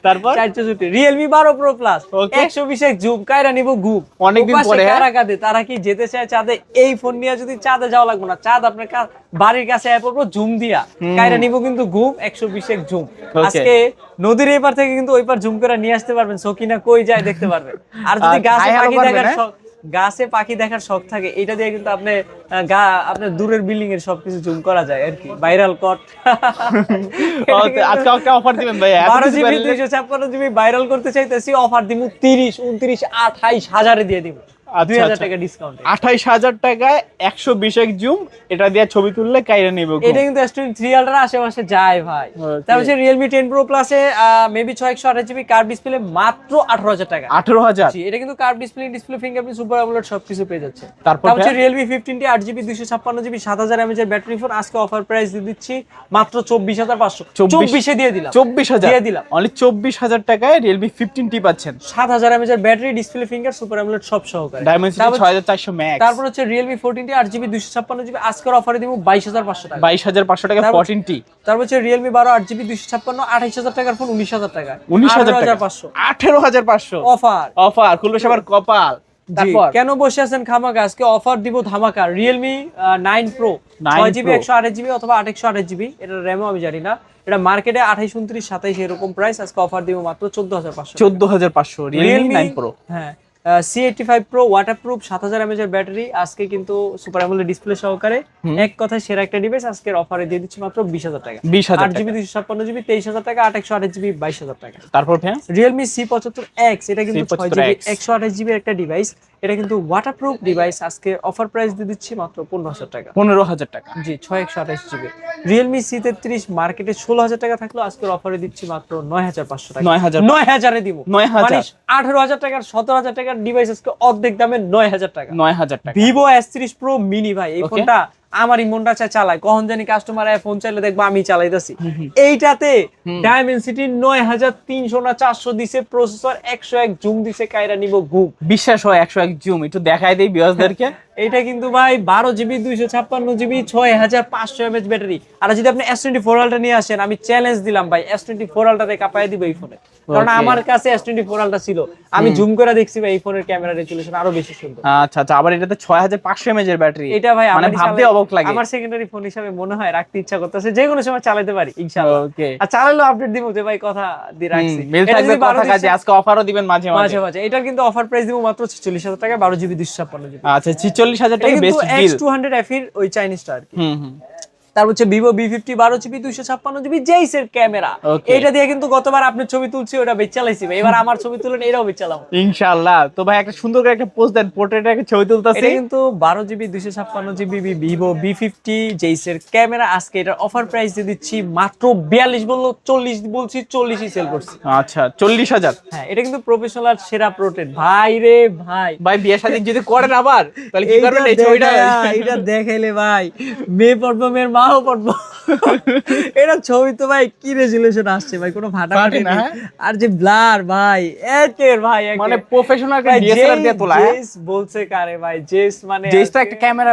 তারপর 464 Realme 12 Pro Plus Okay. 120 zoom, কাইরা নিব গুপ। অনেকদিন ওপাশে পরে, হ্যাঁ? কারা কাঁদে, তারা কি যেতে চায় চাঁদে? এই ফোন নিয়ে যদি চাঁদে যাওয়া লাগবে না, চাঁদ আপনার বাড়ির কাছে আয় পড়বো জুম দিয়া, কাইরা নিব কিন্তু গুপ 120 জুম। Okay. আজকে নদীর এই পার থেকে কিন্তু ওই পার জুম করে নিয়ে আসতে পারবেন, সকিনা কই যায় দেখতে পারবেন। আর যদি গাছে হাই হ্যালো পাখি করবেন, দেখার হ্যাঁ? গাছে পাখি দেখার শখ থাকে, এটা দিয়ে কিন্তু আপনি আপনার দূরের বিল্ডিং এর সবকিছু জুম করা যায় আর কি, ভাইরাল কট। আজকে একটা অফার দিবেন ভাই, 12GB 256GB ভাইরাল করতে চাইতেছি, অফার দিমু 30 29 28 হাজারে দিয়ে দিব, 2000 টাকা ডিসকাউন্ট। 28000 টাকায় 120 জুম, এটা দিয়ে ছবি তুললে কাইরা নেবে। এটা কিন্তু S23 আলট্রা আশেপাশে যায় ভাই। Okay. তারপর হচ্ছে Realme 10 Pro Plus এ মেবি 6128GB কার্ভ ডিসপ্লে মাত্র 18000 টাকা। 18000। জি, এটা কিন্তু curve display fingerprint, super AMOLED সবকিছু পেয়ে যাচ্ছে। তারপর হচ্ছে Realme 15T 8GB 256GB 7000 mAh এর ব্যাটারি ফোন, আজকে অফার প্রাইস দিয়ে দিচ্ছি মাত্র 24500। 24 এ দিয়ে দিলাম। 24000 দিয়ে দিলাম। অনলি 24000 টাকায় Realme 15T পাচ্ছেন। 7000 mAh এর battery, display finger, super AMOLED সব সহকারে। Dimensity 6400 max. তারপর হচ্ছে Realme 14T 8GB 256GB, আজকের অফারে দিব 22500 টাকা। 22500 টাকা 14T। তারপর হচ্ছে Realme 12 8GB 256 28000 টাকার ফোন 19000 টাকা। 19000 টাকা। 18500 18500 অফার। অফার খুলবে সবার কপাল। তারপর কেন বসে আছেন খামাকা, আজকে অফার দিব ধামাকা। Realme 9 Pro 6GB 128GB অথবা 828GB, এটা র‍্যামও আমি জানি না, এটা মার্কেটে 28 29 27 এরকম প্রাইস, আজকে অফার দিব মাত্র 14500। 14500 Realme 9 Pro। হ্যাঁ, C85 Pro ওয়াটারপ্রুফ 7000 mAh এর ব্যাটারি, আজকে কিন্তু সুপার অ্যামোলেড ডিসপ্লে সহকারে এক কথায় সেরা একটা ডিভাইস আজকের অফারে দিয়ে দিচ্ছি মাত্র 20000 টাকা। 20000 8GB 256GB 23000 টাকা, 828GB 22000 টাকা। তারপর ভাই Realme C75X, এটা কিন্তু C75X 6GB 128GB এর একটা ডিভাইস, এটা কিন্তু ওয়াটারপ্রুফ ডিভাইস, আজকে অফার প্রাইস দিয়ে দিচ্ছি মাত্র 15000 টাকা। 15000 টাকা। জি 6128GB। Realme C33 মার্কেটে 16000 টাকা থাকলো, আজকের অফারে দিচ্ছি মাত্র 9500 টাকা। 9000 এ দিব। 9000 মানে 18000 টাকার 17000 টাকার ডিভাইস আজকে অর্ধেক দামে 9000 টাকা। 9000 টাকা। Vivo S30 Pro mini ভাই, এই ফোনটা আমারই মনটা চালায়, কখন জানি কাস্টমার ফোন চাইলে দেখবো আমি চালাইতেছি। এইটাতে ডায়মেনসিটি 9300 না 400 দিছে, প্রসেসর 101 জুম দিছে, কাইরা নিব ঘুম। বিশ্বাস হয় 101 জুম, একটু দেখাই দেই ভিউয়ারদেরকে। এটা কিন্তু ভাই 12GB 256GB 6500 mAh ব্যাটারি। আর যদি আপনি S24 Ultra নিয়ে আসেন, আমি চ্যালেঞ্জ দিলাম ভাই S24 Ultra রে কাপায় দিব এই ফোনে, কারণ আমার কাছে S24 Ultra ছিল, আমি জুম করে দেখছি ভাই এই ফোনের ক্যামেরা রেজোলিউশন আরো বেশি সুন্দর। আচ্ছা আচ্ছা, আবার এটাতে 6500 mAh এর ব্যাটারি। এটা ভাই মানে ভাবতে অবাক লাগে। আমার সেকেন্ডারি ফোন হিসেবে মনে হয় রাখতে ইচ্ছা করতেছে, যে কোনো সময় চালাতে পারি ইনশাআল্লাহ। ওকে, আর চালালেও আপডেট দিব যে ভাই কথা দিয়ে রাখছি। মিল থাকবে কথা কাজে, আজকে অফারও দিবেন মাঝে মাঝে। এটা কিন্তু অফার প্রাইস দিব মাত্র 46000 টাকা, 12GB 256GB। আচ্ছা 46000 টাকা বেস্ট ডিল। X200F এর ওই চাইনিজটা আর কি। তার হচ্ছে Vivo V50 12GB 256GB Jois এর ক্যামেরা। এটা দিয়ে কিন্তু গতবার আপনি ছবি তুলছি, ওটা বেচ চালাইছি ভাই, এবার আমার ছবি তুলেন, এটাও বেচ চালাবো ইনশাআল্লাহ। তো ভাই একটা সুন্দর করে একটা পোস্ট দেন, পোর্ট্রেট একটা ছবি তুলতাছি। এটা কিন্তু 12GB 256GB Vivo V50 Jois এর ক্যামেরা, আজকে এটার অফার প্রাইস দিয়ে দিচ্ছি মাত্র 42 বললো 40 বলছি, 40ই সেল করছি। আচ্ছা 40000। হ্যাঁ, এটা কিন্তু প্রফেশনাল সেরা প্রোটেন ভাই রে ভাই। ভাই বিয়ে শাদী যদি করেন আবার, তাহলে কি করবেন এই ছবিটা? এটা দেখাইলে ভাই মেয়ে পড়বো, মেয়ের মাও পড়বো। এটা ছবি তো ভাই কি রেজুলেশন আসছে ভাই, কোনো ফাটাফাটি না। আর যে ব্লার ভাই, একের ভাই মানে প্রফেশনাল ডিএসএলআর দিয়ে তোলা। জেস বলছে কারে ভাই, জেস মানে জেস তো একটা ক্যামেরা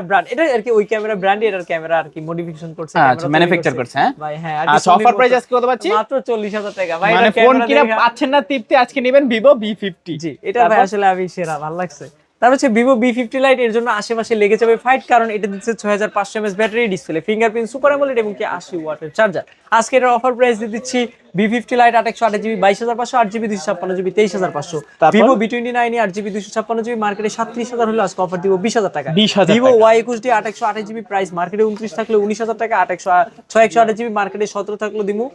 ব্র্যান্ড। এটা আর কি ওই ক্যামেরা ব্র্যান্ড, এটার ক্যামেরা আর কি মডিফিকেশন করছে, আচ্ছা ম্যানুফ্যাকচার করছে। হ্যাঁ ভাই হ্যাঁ। আচ্ছা অফার প্রাইস আজকে কত পাচ্ছি? মাত্র 40000 টাকা ভাই। মানে ফোন কিনা পাচ্ছেন না তৃপ্তি, আজকে নেবেন Vivo V50। জি এটা ভাই আসলে আমি সেরা ভালো লাগছে। তার হচ্ছে Vivo V50 Lite, এর জন্য আশেপাশে লেগে যাবে ফাইট, কারণ এটা দিচ্ছে 6500 mAh battery, display fingerprint, super AMOLED এবং কি 80 ওয়াটের চার্জার। আজকে এর অফার প্রাইস দিয়ে দিচ্ছি V50 Lite 828GB 22500, 8GB 256GB 23500। Vivo V29 8GB 256GB মার্কেটে 37000 হলো, আজকে অফার দিব 20000 টাকা। Vivo Y21D 828GB প্রাইস মার্কেটে 29 থাকলে 19000 টাকা, 6128GB মার্কেটে 17 থাকলে দিমু,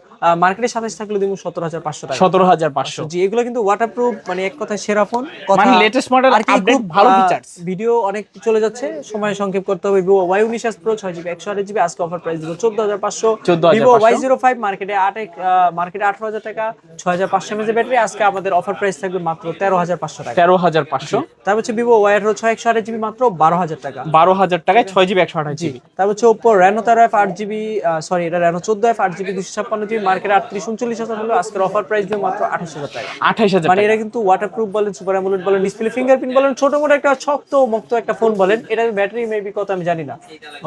মার্কেটে 27 থাকলে দিমু 17500 টাকা। 17500। জি এগুলো কিন্তু ওয়াটারপ্রুফ, মানে এক কথায় সেরা ফোন, মানে লেটেস্ট মডেল আপডেট, ভালো ফিচারস। ভিডিও অনেক চলে যাচ্ছে, সময় সংক্ষেপ করতে হবে। Vivo Y19s Pro 6GB 128GB আজকে অফার প্রাইস দিব 14500। Vivo Y05 মার্কেটে 18000 টাকা, 6500 mAh ব্যাটারি, আজকে আমাদের অফার প্রাইস থাকবে মাত্র 13500 টাকা। 13500। তারপর হচ্ছে Vivo Y18 628GB মাত্র 12000 টাকা। 12000 টাকায় 6GB 128GB। তারপর হচ্ছে Oppo Reno 13F 8GB, sorry এটা Reno 14F 8GB 256GB মার্কেটে 38-39,000 হলো, আজকের অফার প্রাইস দিব মাত্র 28000 টাকা। 28000। মানে এটা কিন্তু ওয়াটারপ্রুফ বলেন, সুপার অ্যামোলেড বলেন, ডিসপ্লে ফিঙ্গারপ্রিন্ট বলেন, ছোট মোটো একটা শক্ত মুক্ত একটা ফোন বলেন, এটার ব্যাটারি মেবি কত আমি জানি না।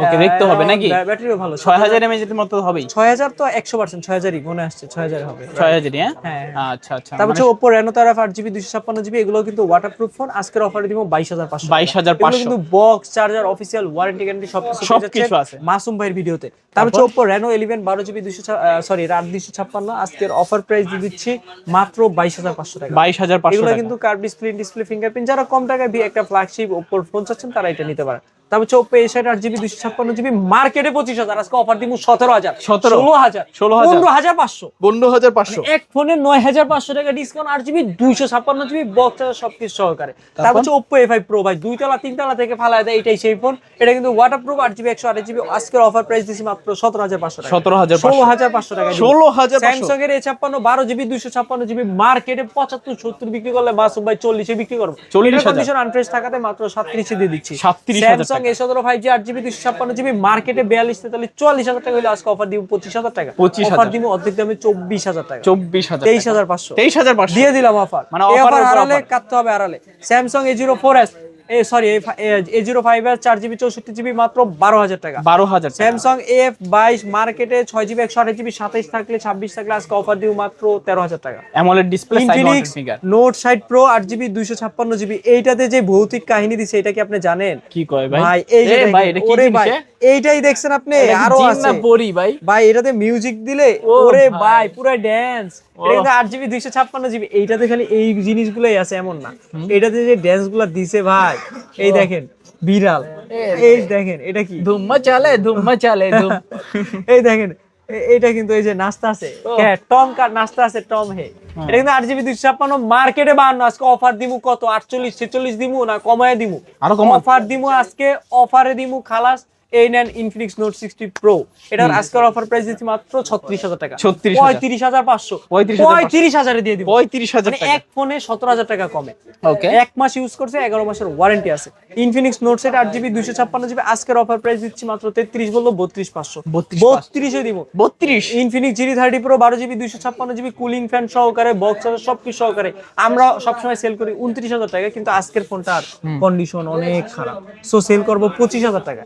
ওকে দেখতে হবে নাকি? ব্যাটারিও ভালো, 6000 mAh এর মতো হবেই। 6000 তো 100% 6000ই মনে আসছে, 6000 হবে। 6000 হ্যাঁ। আচ্ছা আচ্ছা। তারপর হচ্ছে Oppo Reno 13F 8GB 256GB, এগুলো কিন্তু ওয়াটারপ্রুফ ফোন, আজকের অফারে দিব 22500। 22500 কিন্তু box, charger, official warranty guarantee সবকিছু আছে মাসুম ভাইয়ের ভিডিওতে। তারপর হচ্ছে Oppo Reno 11 12GB 256, আজকের অফার প্রাইস দিয়ে দিচ্ছি মাত্র 22500 টাকা। 22500 এগুলো টাকা। কিন্তু কার্ভ ডিসপ্লে ফিঙ্গারপ্রিন্ট, যারা কম টাকায় একটা ফ্ল্যাগশিপ Oppo ফোন চাচ্ছেন তারা এটা নিতে পারে। তারপর হচ্ছে Oppo A60 8GB 256GB মার্কেটে 25000, আজকে অফার দিব 17000 16500 15500 এক ফোনে 9500 টাকা ডিসকাউন্ট, 8GB 256GB বক্স সবকিছু সহকারে। তারপর হচ্ছে Oppo A5 Pro ভাই 2 তলা 3 তলা থেকে ফালায় দেয়, এটাই সেই ফোন। এটা কিন্তু ওয়াটারপ্রুফ 8GB 128GB, আজকের অফার প্রাইস দিছি মাত্র 17500 টাকা। 17500 টাকা। 16500। Samsung এর A56 12GB 256GB মার্কেটে 75-70 বিক্রি করলে মাসুম ভাই 40 এ বিক্রি করব। 40000 কন্ডিশন আনফ্রেশ থাকাতে মাত্র 37 এ দিয়ে দিচ্ছি। 37000 Samsung A17 5G 8GB 256GB মার্কেটে 42-43 40000 টাকা হলে, আজকে অফার দিব 25000 টাকা। অফার দিব অর্ধেক দামে 24000 টাকা। 24000 23500 23500 দিয়ে দিলাম অফার। মানে অফার হারালে কাটতে হবে হারালে। Samsung A04s সরি A05 এর 4GB 64GB মাত্র 12,000 টাকা। 12,000 টাকা। স্যামসাং A22 মার্কেটে 6GB 128GB 27 থাকলে 26 থাকলে আজকে অফার দিব মাত্র 13,000 টাকা। AMOLED display, side Infinix mounted finger. Note 60 pro 8GB 256GB এইটাতে যে ভৌতিক কাহিনী দিছে এটা কি আপনি জানেন? কি কয় ভাই? ভাই এই যে ভাই এটা কি জিনিস? এইটাই দেখছেন আপনি? আরো আছে না পড়ি ভাই। ভাই এটাতে মিউজিক দিলে ওরে ভাই পুরো ড্যান্স। এটা কিন্তু 8GB 256GB এইটাতে খালি এই জিনিসগুলোই আছে এমন না, এটাতে যে ড্যান্স গুলো দিছে ভাই এই দেখেন বিড়াল, এই দেখেন এটা কি ধুম্মা চালে ধুম। এই দেখেন এটা কিন্তু এই যে নাস্তা আছে টম কার নাস্তা আছে টম হে, এটা কিন্তু 8GB 256 মার্কেটে 52 আজকে অফার দিমু কত 48 46 দিমু না কমায় দিমু? আরো কমান অফার দিমু আজকে, অফারে দিমু খালাস এই নেন ইনফিনিক্স নোট 60 প্রো। এটার আজকের অফার প্রাইস দিচ্ছি মাত্র 36,000 টাকা। 35,500 35,000 দিয়ে দিব। 35,000 মানে টাকা। এক ফোনে 17,000 টাকা কমে। ওকে, এক মাস ইউজ করছে 11 মাসের ওয়ারেন্টি আছে। Infinix note set 8GB 256GB আজকের অফার প্রাইস দিচ্ছি মাত্র 33 বললো 32,500। 32 এ দিব। 32। Infinix GT30 pro 12GB 256GB cooling fan সহকারে বক্স সবকিছু সহকারে আমরা সবসময় সেল করি 29,000 টাকা, কিন্তু আজকের ফোনটার কন্ডিশন অনেক খারাপ, সো সেল করব 25,000 টাকা।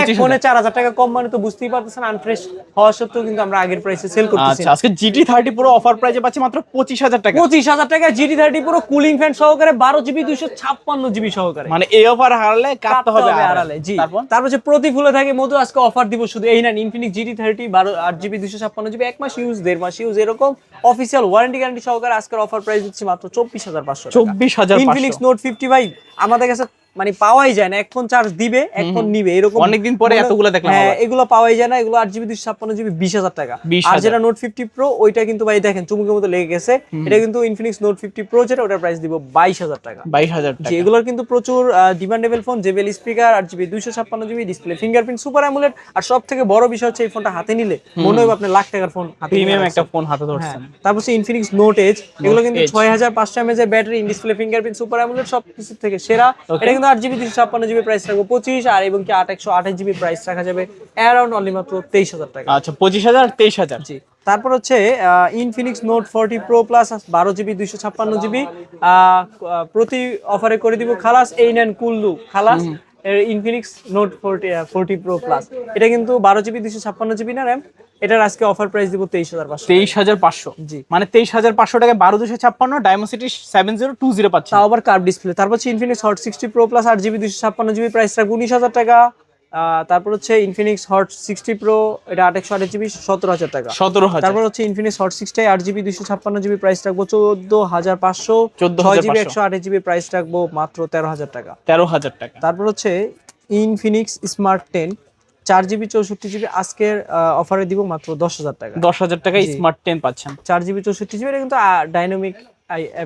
এক ফোনে 4,000 টাকা কম মানে তো বুঝতেই পারতেছেন আনফ্রেশ হওয়া সত্ত্বেও কিন্তু আমরা আগের প্রাইসে সেল করতেছি। আচ্ছা, আজকে GT30 Pro অফার প্রাইসে পাচ্ছি মাত্র 25,000 টাকা। 25,000 টাকা GT30 প্রো কুলিং ফ্যান সহকারে 12GB 256GB সহকারে। মানে এই অফার হারলে কাটতে হবে আড়ালে। জি, তারপর যে প্রতি ফুলে থাকে মধু আজকে অফার দিব শুধু এই না ইনফিনিক্স GT30 8GB 256GB 1 মাস ইউজ 1.5 মাস ইউজ এরকম অফিশিয়াল ওয়ারেন্টি গ্যারান্টি সহকারে আজকের অফার প্রাইস দিচ্ছি মাত্র 24,500 টাকা। 24,500। ইনফিনিক্স নোট 50 ভাই আমাদের কাছে মানে পাওয়াই যায় না, এক ফোন চার্জ দিবে এক ফোন নিবে এরকম অনেকদিন পরে এতগুলো দেখলাম। হ্যাঁ এগুলো পাওয়াই যায় না, এগুলো 8GB 256GB 20,000 টাকা। আর যেটা নোট 50 প্রো ওইটা কিন্তু ভাই দেখেন চুমুকের মতো লেগে গেছে, এটা কিন্তু ইনফিনিক্স নোট 50 প্রো যেটা ওটার প্রাইস দিব 22,000 টাকা। 22,000 টাকা। জি, এগুলোর কিন্তু প্রচুর demandable phone, JBL speaker 8GB 256GB display fingerprint super AMOLED, আর সবথেকে বড় বিষয় হচ্ছে এই ফোনটা হাতে নিলে মনে হবে আপনি লাখ টাকার ফোন হাতে প্রিমিয়াম একটা ফোন হাতে ধরছেন। তারপর হচ্ছে ইনফিনিক্স নোট এজ, এগুলো কিন্তু 6500 mAh এর battery, in display fingerprint super AMOLED সব কিছু থেকে সেরা। এটা কিন্তু 8GB 256GB প্রাইস রাখবো 25, আর এবং কি 828GB প্রাইস রাখা যাবে অ্যারাউন্ড অনলি মাত্র 23,000 টাকা। আচ্ছা, 25,000 23,000। জি, তারপর হচ্ছে Infinix note 40 pro plus 12GB 256GB প্রতি অফারে করে দিব খালাস এই নেন কুল্লু খালাস ইনফিনিক্স নোট 40 প্রো প্লাস। এটা কিন্তু 12GB 256GB না র্যাম, এটার আজকে অফার প্রাইস দিব 23,500। 23,500। জি, মানে 23,500 টাকায় 12,256 ডায়মন্ড 7020 পাচ্ছেন, তাও আবার কার্ভ ডিসপ্লে। তারপর হচ্ছে Infinix hot 60 pro plus 8GB 256GB price রাখবো 19,000 টাকা। তারপর হচ্ছে ইনফিনিক্স হট 60 প্রো এটা 828GB 17,000 টাকা। 17,000। তারপর হচ্ছে Infinix hot 60 8GB 256GB price রাখবো 14,500। 6GB 128GB প্রাইস রাখবো মাত্র 13,000 টাকা। 13,000 টাকা। তারপর হচ্ছে ইনফিনিক্স স্মার্ট 10 4GB 64GB আজকের অফারে দিব মাত্র 10,000 টাকা। 10,000 টাকায় স্মার্ট 10 পাচ্ছেন। 4GB 64GB এটা কিন্তু ডাইনামিক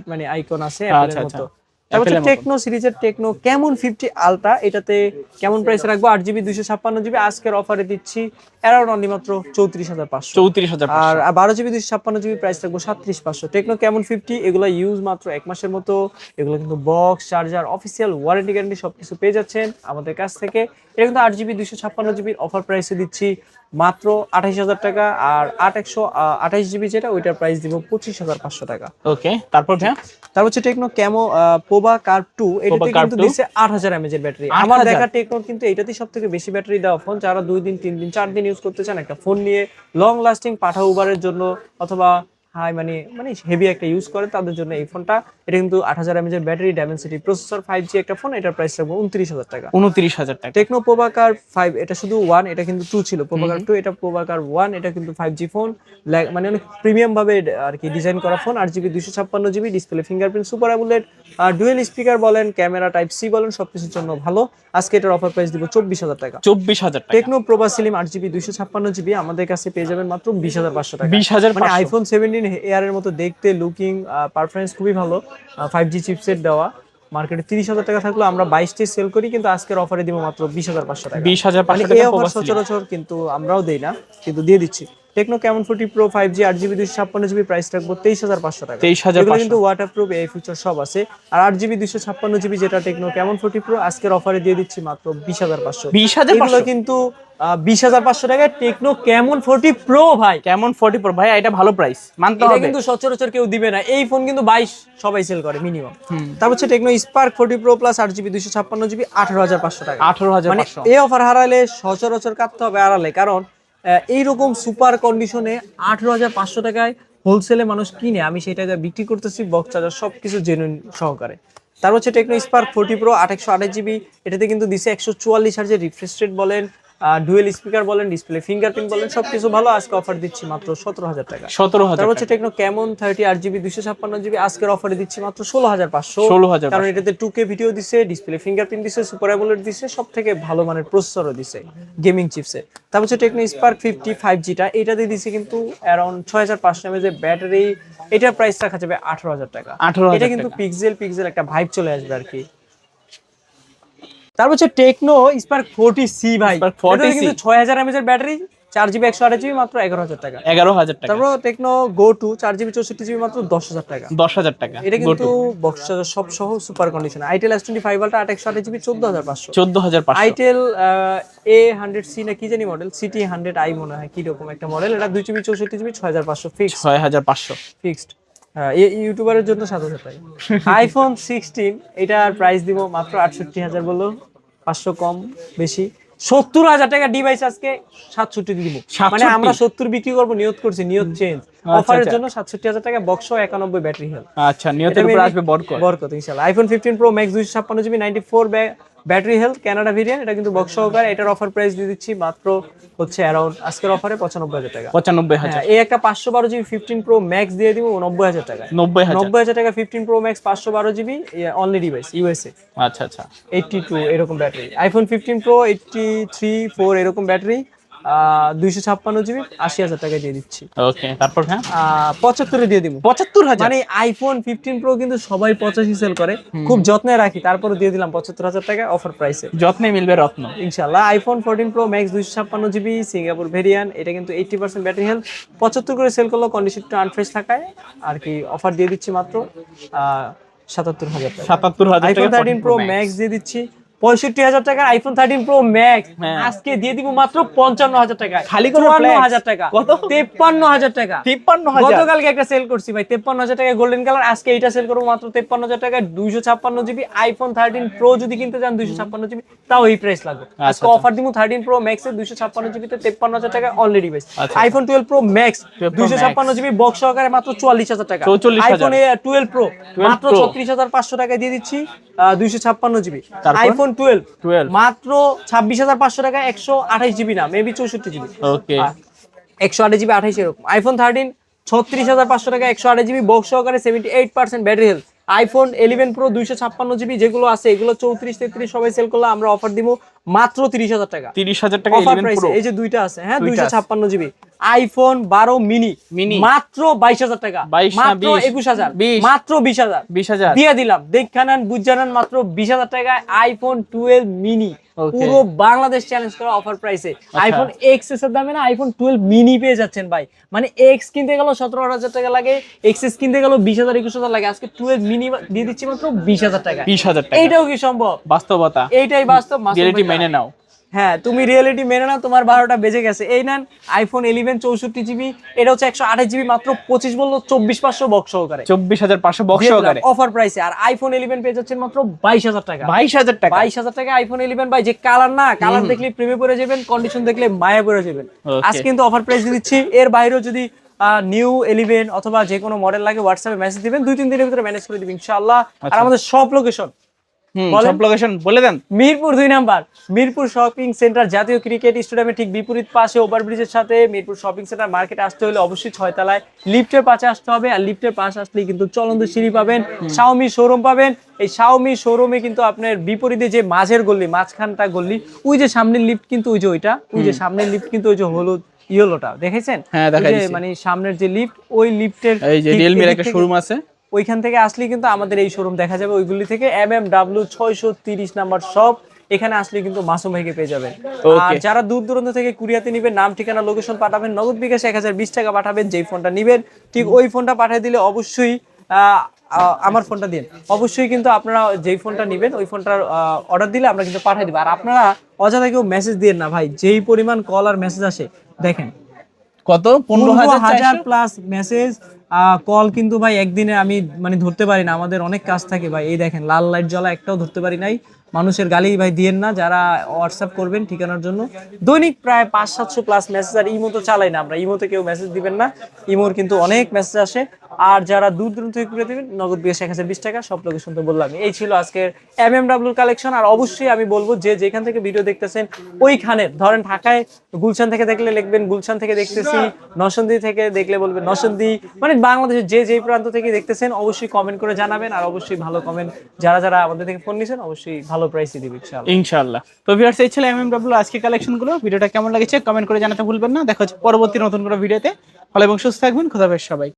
মানে আইকন আছে অ্যাপলের মতো। তারপর হচ্ছে টেকনো সিরিজের টেকনো ক্যামন 50 আলট্রা, এটাতে কেমন প্রাইস রাখবো 8GB 256GB আজকের অফারে দিচ্ছি অ্যারাউন্ড অনলি মাত্র 34,500। 34,500। আর 12GB 256GB প্রাইস রাখবো 37,500। টেকনো কেমন 50 এগুলো ইউজ মাত্র 1 মাসের মতো, এগুলো কিন্তু box charger official warranty guarantee সবকিছু পেয়ে যাচ্ছেন আমাদের কাছ থেকে। এটা কিন্তু 8GB 256GB অফার প্রাইসে দিচ্ছি মাত্র 28,000 টাকা, আর 828GB যেটা ওইটার প্রাইস দিব 25,500 টাকা। ওকে, তারপর ভাই তারপর হচ্ছে টেকনো ক্যামো পোভা কার্ভ 2, এটাতে কিন্তু দিছে 8000 mAh এর ব্যাটারি। আমার দেখা টেকনোর কিন্তু এটাতেই সবথেকে বেশি ব্যাটারি দেওয়া ফোন, যারা 2 দিন 3 দিন 4 দিন ইউজ করতে চান একটা ফোন নিয়ে লং লাস্টিং পাঠা উবারের জন্য অথবা হাই মানে হেভি একটা ইউজ করে তাদের জন্য এই ফোনটা। এটা কিন্তু 8000 mAh এর ব্যাটারি, ডায়মেনসিটি প্রসেসর, 5G একটা ফোন, এটার প্রাইস রাখবো 29,000 টাকা। 29,000 টাকা। টেকনো পোভা কার্ভ 5 এটা শুধু 1, এটা কিন্তু 2 ছিল। পোভা কার্ভ 2 এটা পোভা কার্ভ 1, এটা কিন্তু 5G ফোন, মানে অনেক প্রিমিয়াম ভাবে আর কি ডিজাইন করা phone. 8GB 256GB display fingerprint super AMOLED, আর ডুয়েল স্পিকার বলেন ক্যামেরা টাইপ সি বলেন সবকিছুর জন্য ভালো। আজকে এটার অফার প্রাইস দিব 24,000 টাকা। 24,000 টাকা। টেকনো প্রোবা স্লিম 8GB 256GB আমাদের কাছে পেয়ে যাবেন মাত্র 20,500 টাকা। 20,500 মানে আইফোন 17 এয়ার এর মতো দেখতে, লুকিং, পারফরম্যান্স খুবই ভালো, 5G চিপসেট দেওয়া। মার্কেটে 30,000 টাকা থাকলো আমরা 22টি সেল করি, কিন্তু আজকের অফারে দিব মাত্র 20,500 টাকা। 20,500 মানে টাকা এই অফার সচরাচর কিন্তু আমরাও দেই না, কিন্তু দিয়ে দিচ্ছি। Techno Camon 40 pro 5G 8GB 256GB price রাখবো 23,500 টাকা। 23,500 এগুলো কিন্তু ওয়াটারপ্রুফ এই ফিচার সব আছে। আর 8GB 256GB যেটা টেকনো ক্যামন 40 প্রো আজকের অফারে দিয়ে দিচ্ছি মাত্র 20,500। 20,500 এগুলো কিন্তু 20,500 টাকায় টেকনো ক্যামন 40 প্রো ভাই। কেমন 40 প্রো ভাই, এটা ভালো প্রাইস মানতে এটা হবে। কিন্তু সচরাচর কেউ দিবে না, এই ফোন কিন্তু 22 সবাই সেল করে মিনিমাম। তারপর হচ্ছে Tecno Spark 40 pro plus 8GB 256GB 18,500 টাকা। 18,500 মানে এই অফার হারালে সচরাচর কাটতে হবে আড়ালে, কারণ এইরকম সুপার কন্ডিশনে 18,500 টাকায় হোলসেলে মানুষ কিনে, আমি সেই টাকায় বিক্রি করতেছি বক্স চার্জার সবকিছু জেনুইন সহকারে। তারপর হচ্ছে টেকনো স্পার্ক 40 প্রো 828GB, এটাতে কিন্তু দিছে 144 হার্জের রিফ্রেশ রেট বলেন, ডুয়েল স্পিকার বলেন, ডিসপ্লে ফিঙ্গারপ্রিন্ট বলেন, সবকিছু ভালো। আজকে অফার দিচ্ছি মাত্র 17,000 টাকা। 17,000 তারপর হচ্ছে টেকনো ক্যামন 30 8GB 256GB আজকের অফারে দিচ্ছি মাত্র 16,500। 16,500 কারণ এটাতে 2K ভিডিও দিছে, ডিসপ্লে ফিঙ্গারপ্রিন্ট দিছে, সুপার অ্যামোলেড দিছে, সব থেকে ভালো মানের প্রসেসরও দিছে গেমিং চিপসে। তারপর হচ্ছে টেকনো স্পার্ক 50 5Gটা, এটাতে দিছে কিন্তু অ্যারাউন্ড 6,500 mAh এর ব্যাটারি। এটার প্রাইস রাখা যাবে 18,000 টাকা। 18,000 এটা কিন্তু পিক্সেল একটা ভাইব চলে আসবে আর কি। তারপর হচ্ছে টেকনো স্পার্ক 40C ভাই, Spark 40C এটাতে কিন্তু 6,000 mAh এর ব্যাটারি, 4GB 128GB মাত্র 11,000 টাকা। 11,000 টাকা। তারপর techno go to 4GB 64GB মাত্র 10,000 টাকা। 10,000 টাকা। এটা কিন্তু বক্স চার্জার সব সহ super condition. Itel S25 Ultra 8/128GB 14,500। 14,500। Itel A100C না কি জানি মডেল, সিটি 100i মনে হয় কি রকম একটা মডেল, এটা 2GB 64GB 6,500 ফিক্স। 6,500 ফিক্সড। ইউটিউবারের জন্য 7,000 টাকা। আইফোন 16 এটার প্রাইস দিব মাত্র 68,000, বললো 500 কম বেশি 70,000 টাকা ডিভাইস আজকে 67 দিব। মানে আমরা 70 বিক্রি করব নিয়ত করছি, নিয়ত চেঞ্জ। অফারের জন্য 67,000 টাকা বক্স 91 ব্যাটারি হেলথ। আচ্ছা, নিয়তের উপর আসবে বরকত ইনশাআল্লাহ। IPhone 15 pro max 256GB 94 battery health Canada variant, এটা কিন্তু বক্স সহকারে। এটার অফার প্রাইস দিয়ে দিচ্ছি মাত্র হচ্ছে অ্যারাউন্ড আজকের অফারে 95,000 টাকা। 95,000। এই একটা 512GB 15 প্রো ম্যাক্স দিয়ে দিব 90,000 টাকা। 90,000 টাকা 15 pro max 512GB only device USA. আচ্ছা আচ্ছা। 82 এরকম ব্যাটারি। আইফোন 15 প্রো 83 4 এরকম ব্যাটারি, 256GB 80,000 টাকায় দিয়ে দিচ্ছি। ওকে, তারপর হ্যাঁ 75 দিয়ে দিব। 75,000। মানে আইফোন 15 প্রো কিন্তু সবাই 85 সেল করে, খুব যত্নে রাখি, তারপরে দিয়ে দিলাম 75,000 টাকা অফার প্রাইসে। যত্নে মিলবে রত্ন ইনশাআল্লাহ। IPhone 14 pro max 256GB Singapore variant, এটা কিন্তু 80% ব্যাটারি হেলথ, 75 করে সেল করলো কন্ডিশন একটু আনফ্রেশ থাকায় আর কি অফার দিয়ে দিচ্ছি মাত্র 77,000 টাকা। 77,000 আইফোন 13 প্রো ম্যাক্স দিয়ে দিচ্ছি 65,000 টাকা। আইফোন 13 প্রো ম্যাক্স আজকে দিয়ে দিব মাত্র 55,000 টাকায়। খালি করে 54,000 টাকা। কত? 53,000 টাকা। 53,000। গতকালকে একটা সেল করছি ভাই 53,000 টাকা গোল্ডেন কালার, আজকে এটা সেল করব মাত্র 53,000 টাকায়। 256GB আইফোন 13 প্রো যদি কিনতে চান 256GB তাও এই প্রাইস লাগবে। আজকে অফার দিব 13 প্রো ম্যাক্স এর 256GB তে 53,000 টাকা only device. IPhone 12 pro max 256GB box সহকারে মাত্র 44,000 টাকা। আইফোন 12 প্রো মাত্র 36,500 টাকায় দিয়ে দিচ্ছি 256GB। আইফোন 12 মাত্র 26,500 টাকা, 128GB না মেবি 64GB। ওকে, 128GB 28 এরকম। আইফোন 13 36,500 টাকা 128GB বক্স সহকারে 78% battery health. IPhone 11 pro 256GB যেগুলো আছে এগুলো 34 33 সবাই সেল করলে আমরা অফার দিব মাত্র 30,000 টাকা। 30,000 টাকা অফার 11 প্রাইস। প্রো। এই যে দুইটা আছে হ্যাঁ 256GB। আইফোন 12 মিনি মাত্র 22,000 টাকা, মাত্র 21,000, মাত্র 20,000 দিয়ে দিলাম। দেখানান বুঝানান মাত্র 20,000 টাকায় আইফোন 12 মিনি পুরো বাংলাদেশ চ্যালেঞ্জ করা অফার প্রাইসে। আইফোন এক্সএস এর দামে না আইফোন 12 মিনি পেয়ে যাচ্ছেন ভাই। মানে এক্স কিনতে গেল 17,000 টাকা লাগে, এক্সএস কিনতে গেল 20,000 21,000 লাগে, আজকে 12 মিনি দিয়ে দিচ্ছি মাত্র 20,000 টাকা। 20,000 টাকা। এইটাও কি সম্ভব? বাস্তবতা, এইটাই বাস্তব। রিয়েলিটি মেনে নাও। হ্যাঁ তুমি রিয়েলিটি মেনে নাও, তোমার 12টা বেজে গেছে। এই নেন আইফোন 11 64GB, এটা হচ্ছে 128GB মাত্র 25 বললো 24,500 বক্স সহকারে। 24,500 বক্স সহকারে অফার প্রাইসে। আর আইফোন 11 পেয়ে যাচ্ছেন মাত্র 22,000 টাকা। 22,000 টাকা। 22,000 টাকা আইফোন 11 ভাই, যে কালার না, কালার দেখলে প্রেমে পড়ে যাবেন, কন্ডিশন দেখলে মায়া পড়ে যাবেন। আজ কিন্তু অফার প্রাইস দিচ্ছি। এর বাইরেও যদি নিউ 11 অথবা যে কোনো মডেল লাগে হোয়াটসঅ্যাপে মেসেজ দিবেন, 2-3 দিনের ভিতরে ম্যানেজ করে দিবেন ইনশাআল্লাহ। আর আমাদের সব লোকেশন সব লোকেশন বলে দেন। Mirpur 2 number, Mirpur shopping centre জাতীয় ক্রিকেট স্টেডিয়ামের ঠিক বিপরীত পাশে ওভারব্রিজের সাথে মিরপুর শপিং সেন্টার মার্কেটে আসতে হলে অবশ্যই 6 তলায় লিফটের পাশে আসতে হবে। আর লিফটের পাশে আসলেই কিন্তু চলন্ত সিঁড়ি পাবেন, শাওমি শোরুম পাবেন। এই শাওমি শোরুমে কিন্তু আপনার বিপরীতে যে মাঝের গল্লি, মাঝখানটা গল্লি, ওই যে সামনের লিফট কিন্তু ওই যে ওইটা, ওই যে সামনের লিফট কিন্তু ওই যে হলুদ ইয়েলোটা দেখেছেন? হ্যাঁ দেখাইছি। মানে সামনের যে লিফট, ওই লিফটের এই যে রিয়েলমির একটা শোরুম আছে, ওইখান থেকে আসলে কিন্তু আমাদের এই শোরুম দেখা যাবে। ওইগুলি থেকে MMW 630 নাম্বার শপ, এখানে আসলে কিন্তু মাসুম ভাইকে পেয়ে যাবেন। Okay. আর যারা দূর দূরান্ত থেকে কুরিয়াতে নিবেন, নাম ঠিকানা লোকেশন পাঠাবেন, নগদ বিকাশে 1020 টাকা পাঠাবেন। যেই ফোনটা নিবেন ঠিক ওই ফোনটা পাঠিয়ে দিলে অবশ্যই আমার ফোনটা দিন, অবশ্যই কিন্তু আপনারা যেই ফোনটা নেবেন ওই ফোনটার অর্ডার দিলে আমরা কিন্তু পাঠিয়ে দিব। আর আপনারা অযথা কেউ মেসেজ দিন না ভাই, যেই পরিমাণ কল আর মেসেজ আসে দেখেন, কত 15,000 প্লাস মেসেজ কল কিন্তু ভাই একদিনে আমি মানে ধরতে পারি না, আমাদের অনেক কাজ থাকে ভাই। এই দেখেন লাল লাইট জ্বলা, একটাও ধরতে পারি নাই। মানুষের গালি ভাই দিয়েন না, যারা হোয়াটসঅ্যাপ করবেন ঠিকানার জন্য। দৈনিক প্রায় 500-700 প্লাস মেসেজ, আর ইমো তো চালাই না আমরা, ইমোতে কেউ মেসেজ দিবেন না, ইমোর কিন্তু অনেক মেসেজ আসে। আর যারা দূর দূরান্ত থেকে করে দেবেন নগদ বিকাশ 1020 টাকা, সব লোকেশন তো বললাম। এই ছিল আজকের MMW কালেকশন। আর অবশ্যই আমি বলবো যে যেখান থেকে ভিডিও দেখতেছেন ওইখানে, ধরেন ঢাকায় গুলশান থেকে দেখলে লিখবেন গুলশান থেকে দেখতেছি, নরসিংদী থেকে দেখলে বলবেন নরসিংদী, মানে বাংলাদেশের যে যেই প্রান্ত থেকে দেখতেছেন অবশ্যই কমেন্ট করে জানাবেন। আর অবশ্যই ভালো কমেন্ট, যারা যারা আমাদের থেকে ফোন নিছেন অবশ্যই ভালো প্রাইসই দিবে ইনশাআল্লাহ। ইনশাআল্লাহ। তো ভিউয়ার্স, এই ছিল MMW আজকে কালেকশন গুলো। ভিডিওটা কেমন লেগেছে কমেন্ট করে জানাতে ভুলবেন না। দেখা হচ্ছে পরবর্তী নতুন কোনো ভিডিওতে। ভালো এবং সুস্থ থাকবেন। খোদা হাফেজ সবাই।